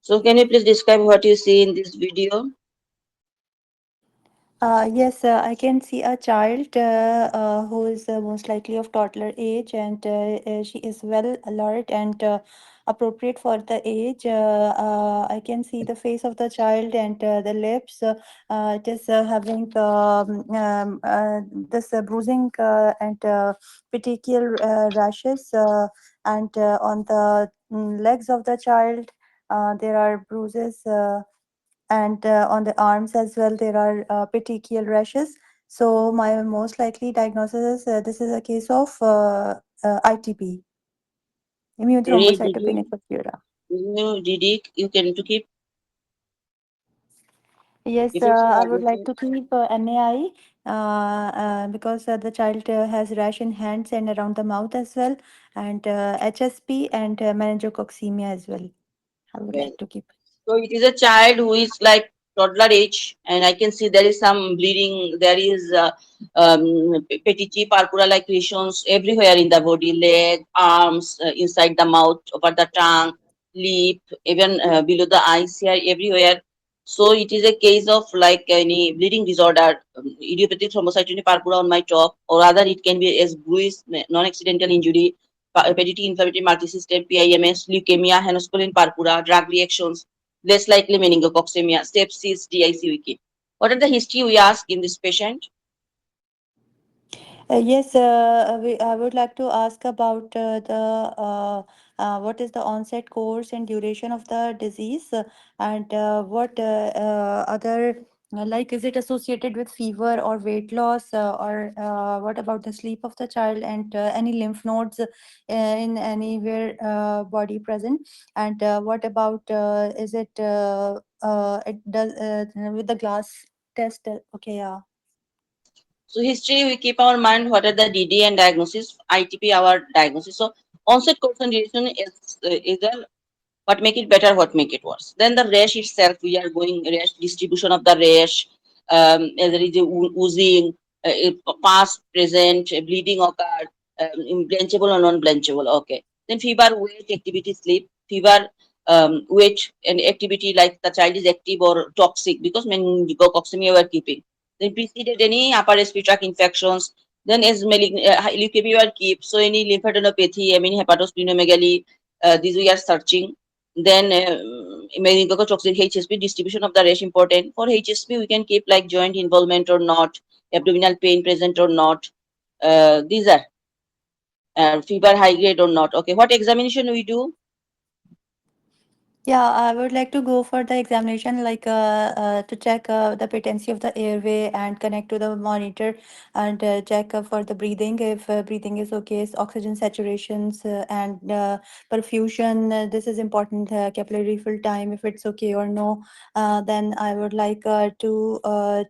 So can you please describe what you see in this video? Yes, I can see a child who is most likely of toddler age, and she is well alert and appropriate for the age. I can see the face of the child and the lips. It is having this bruising and petechial rashes, and on the legs of the child, there are bruises. And on the arms as well there are petechial rashes. So my most likely diagnosis is this is a case of ITP, immune Read thrombocytopenic purpura. DD, you can to keep Yes, if it's a I would like diagnosis. to keep NAI because the child has rash in hands and around the mouth as well, and HSP and meningococcemia as well. I would Well, like to keep. so it is a child who is like toddler age, and I can see there is some bleeding. There is petechiae, purpura like lesions everywhere in the body, leg, arms, inside the mouth, over the tongue, lip, even below the eyes here, everywhere. So it is a case of like any bleeding disorder, idiopathic thrombocytopenia purpura on my top, or rather it can be as bruise, non-accidental injury, hereditary inflammatory multisystem, PIMS, leukemia, Hanoscolin purpura, drug reactions, less likely meningococcemia, sepsis, DIC wiki. What are the history we ask in this patient? Yes, I would like to ask about what is the onset course and duration of the disease, and what other like is it associated with fever or weight loss, or what about the sleep of the child and any lymph nodes in anywhere body present, and what about is it it does with the glass test? Okay, yeah. So history, we keep our mind what are the DD and diagnosis, ITP our diagnosis. So onset course and duration is the what make it better, what make it worse. Then the rash itself, we are going rash distribution of the rash. There is a oozing, past, present, bleeding occur, blanchable or non-blanchable. Okay. Then fever, weight, activity, sleep, fever, weight and activity like the child is active or toxic because meningococcemia we are keeping. Then preceded any upper respiratory tract infections. Then as leukemia we are keep. So any lymphadenopathy, I mean hepatosplenomegaly, these we are searching. Then meningococcus HSP distribution of the rash important. For HSP, we can keep like joint involvement or not, abdominal pain present or not. These are fever high grade or not. Okay, what examination we do? Yeah, I would like to go for the examination, like to check the patency of the airway and connect to the monitor and check for the breathing. If breathing is okay, oxygen saturations and perfusion. This is important. Capillary fill time, if it's okay or no. Then I would like to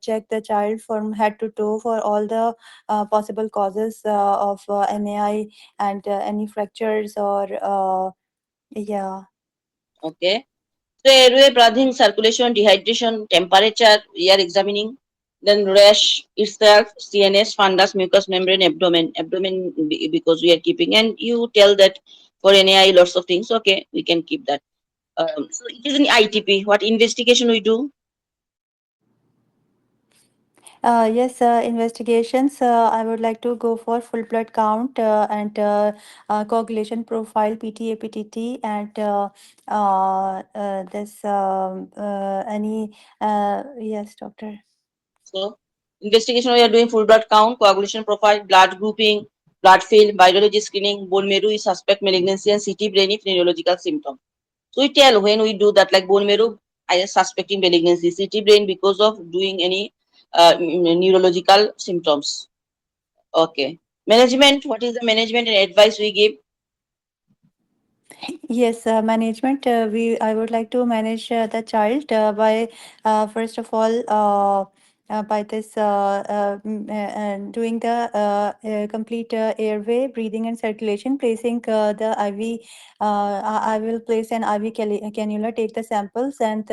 check the child from head to toe for all the possible causes of MAI and any fractures or yeah. Okay. So airway, breathing, circulation, dehydration, temperature, we are examining. Then rash itself, CNS, fundus, mucous membrane, abdomen because we are keeping. And you tell that for NAI, lots of things. Okay, we can keep that. So it is an ITP. What investigation we do? Yes, investigations. I would like to go for full blood count and coagulation profile, PTA, PTT, and this any yes, doctor. So investigation we are doing full blood count, coagulation profile, blood grouping, blood film, virology screening, bone marrow is suspect malignancy and CT brain if neurological symptom. So we tell when we do that like bone marrow, I am suspecting malignancy, CT brain because of doing any neurological symptoms. Okay. Management, what is the management and advice we give? Yes, management. We I would like to manage the child by first of all. by this doing the complete airway breathing and circulation, placing the IV. I will place an IV cannula, take the samples, and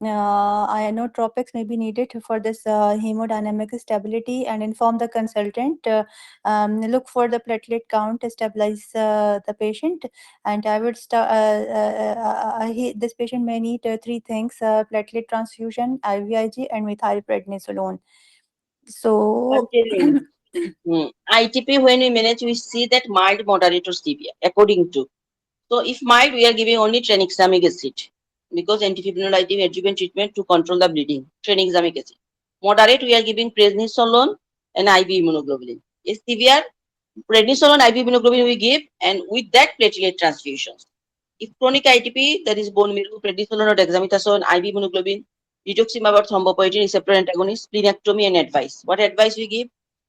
inotropics may be needed for this hemodynamic stability, and inform the consultant. Look for the platelet count, stabilize the patient, and I would start. This patient may need three things: platelet transfusion, IVIG, and methylprednisolone. I'm So, telling you. ITP, when we manage, we see that mild, moderate, or severe, according to. So, if mild, we are giving only tranexamic acid because antifibrinolytic adjuvant treatment to control the bleeding, tranexamic acid. Moderate, we are giving prednisolone and IV immunoglobulin. If severe, prednisolone, IV immunoglobulin we give, and with that platelet transfusions. If chronic ITP, that is bone marrow, prednisolone or dexamethasone, IV immunoglobulin, rituximab or thrombopoietin receptor antagonist, splenectomy and advice. What advice we give?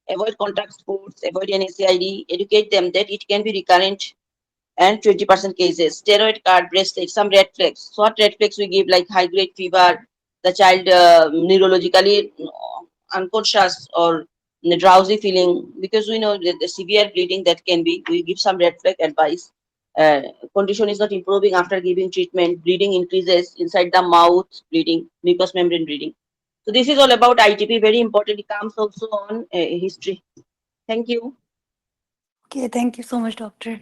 Avoid contact sports, avoid NSAID, educate them that it can be recurrent and 20% cases. Steroid card, breast, some red flags. So what red flags we give, like high grade fever, the child neurologically unconscious or drowsy feeling, because we know that the severe bleeding that can be, we give some red flag advice. Uh, Condition is not improving after giving treatment, bleeding increases inside the mouth, bleeding, mucous membrane bleeding. So this is all about ITP, very important. It comes also on history. Thank you. okay, thank you so much, doctor.